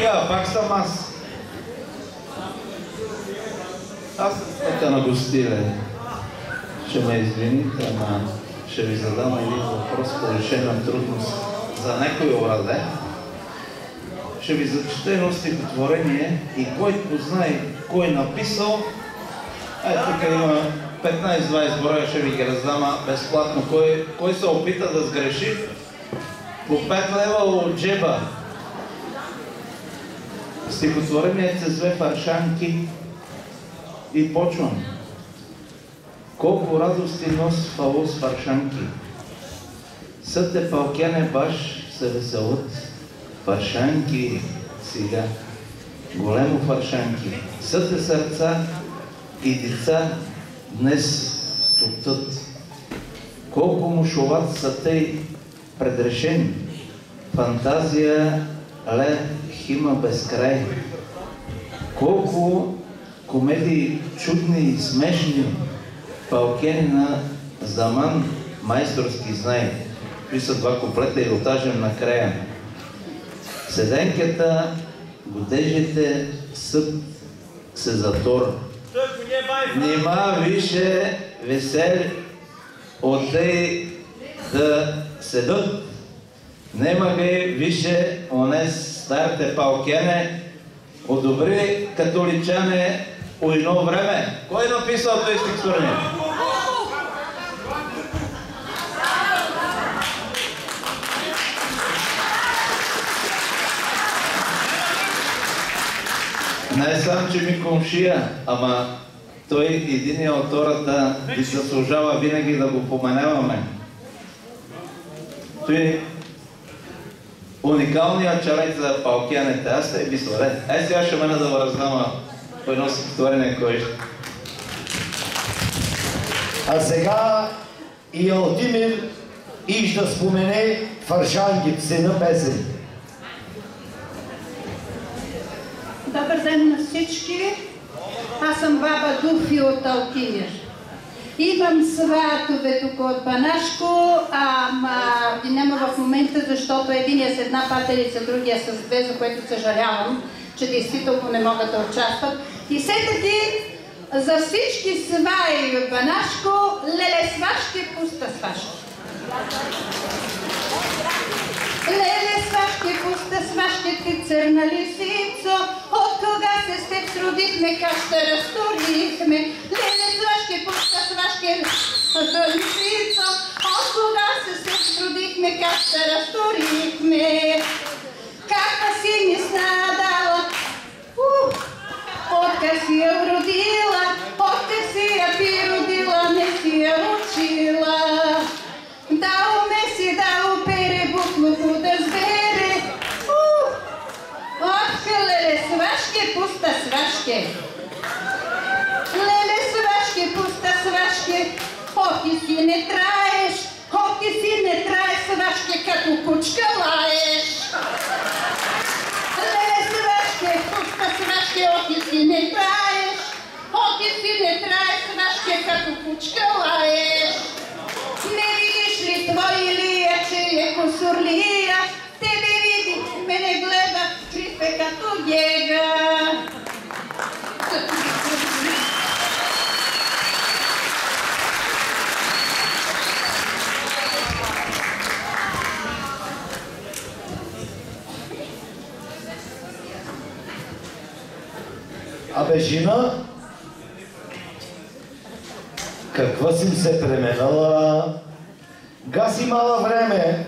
такива, пак съм аз. Аз съм така на гостиле. Ще ме извините, ама ще ви задам един въпрос по решена трудност за някой ораде. Ще ви зачета едно стихотворение и който знае кой написал, тук има 15-20 броя, ще ви ги раздам безплатно. Кой се опита да сгреши, по 5 лева от джеба. Стихотворението се зве Фаршанки и почвам. Колко радости носи фалос фаршанки. Съте палкяне баш се веселят. Фаршанки сега, големо фаршанки. Съте сърца и деца днес топтат. Колко мушоват са тъй предрешени. Фантазия ле хима безкрай. Колко комедии чудни и смешни палкени на Заман майсторски знае. Какви са два куплета и отажем накрая. Седенката, годежите, съд се затор. Нима више весели от тъй да седат. Нема ги више онес старите палкене, одобри католичане у едно време. Кой написал този стихотворение? Не сам, че ми комшия, ама той единия от хората ви заслужава винаги да го поменяваме. Той уникалният човек за палкянете. Аз сте мисля, сега ще мене да го раздама по едно стихотворение кой ще. А сега и Алтимир иш да спомене Фаршанки, сина песен. Добър ден на всички. Аз съм баба Дуфи от Алтимир. Имам сватове тук от Банашко, ама ги няма в момента, защото единия с една патерица, другия с две, за което съжалявам, че действително не могат да участват. И все таки за всички сваи от Банашко, леле свашки, пуста свашки. Леле свашки, пуста свашки, ти църна лисицо, от кога се с теб сродихме, как ще разторихме. Леле свашки, пуста свашки, лисицо, от кога се с теб сродихме, как ще разторихме. Каква си ми снадала, откак си я родила, откак си я природила, не си я учила. Дал ме си, дал пере, буклуку да сбере. Ох, леле свашки, пуста свашки. Леле свашки, пуста свашки. Ох, и си не траеш, ох, и си не траеш свашки, като кучка лаеш. Леле свашки, пуста свашки, ох, и си не траеш, ох, и си не траеш свашки, като кучка лаеш. Не видиш ли твой Илия, че е косурлия? Тебе види, мене гледа, крив е като гега. Абе, жена, каква си се пременала? Гаси мала време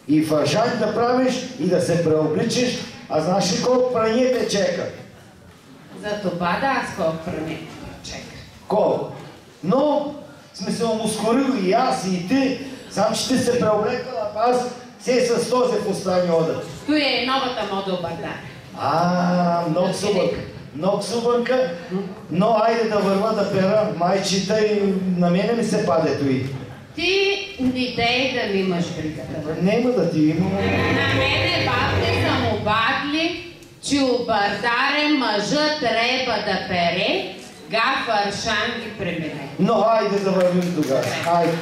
и фаршанк да правиш и да се преобличиш, а знаеш ли колко прание те чека? За това да, аз колко пране чека. Колко? Но сме се омускорили и аз и ти, сам ще се преоблекала, аз се с този в остани одът. Той е новата мода обърдар. Много субънка. Много субънка, но айде да върва да пера майчита и на мене ми се паде той. Ти не дей да ми имаш бригата. Нема да ти има. На мене бабте са му бадли, че обърдарен мъжът треба да пере, га фаршан ги премене. Но айде да вървим тогава. Айде.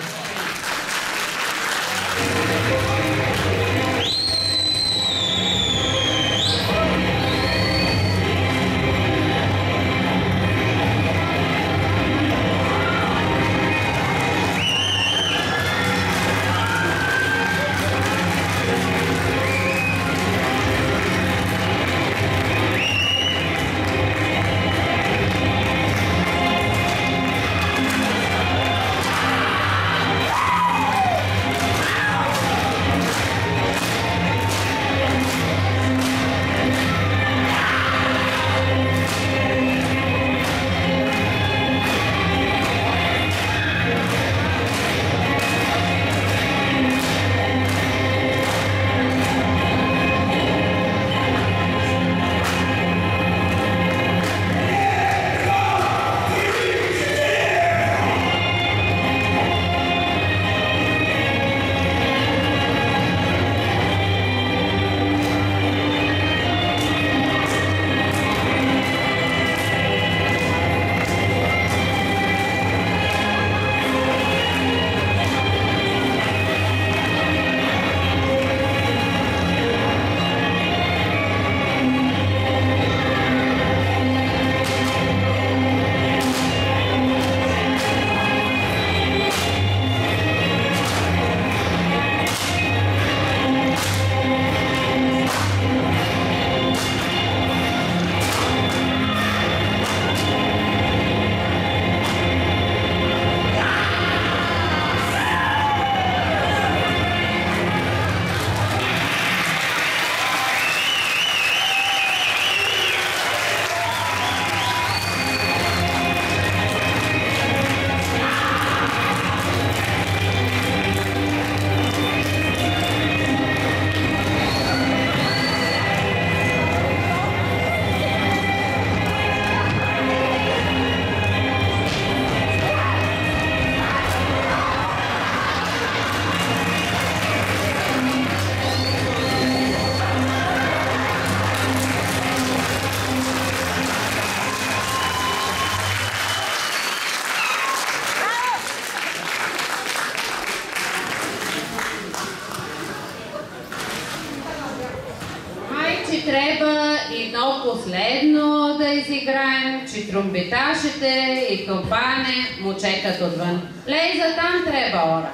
че трябва едно последно да изиграем, че тромбиташите и компане му чекат отвън. Лей, за там трябва ора.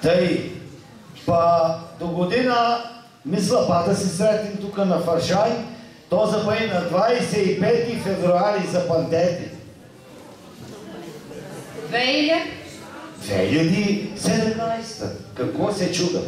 Тъй, па до година мисля па да се сретим тук на Фаршай, то забъй на 25 февруари за Пантети. 2017. Какво се чуда?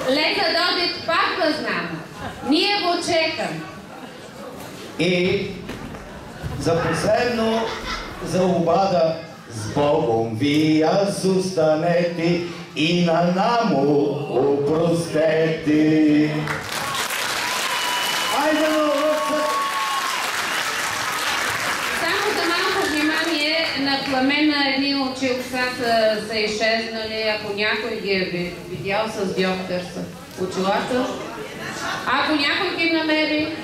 Лека Додит пак го знам. Ние го чекам. И за последно, за обада, с Богом ви аз останете и на намо опростете. Айде, Само за малко внимание, на Пламена едни очи окса са изчезнали, ако някой ги е видял с диоптер са очилата. Ако някой ги намери,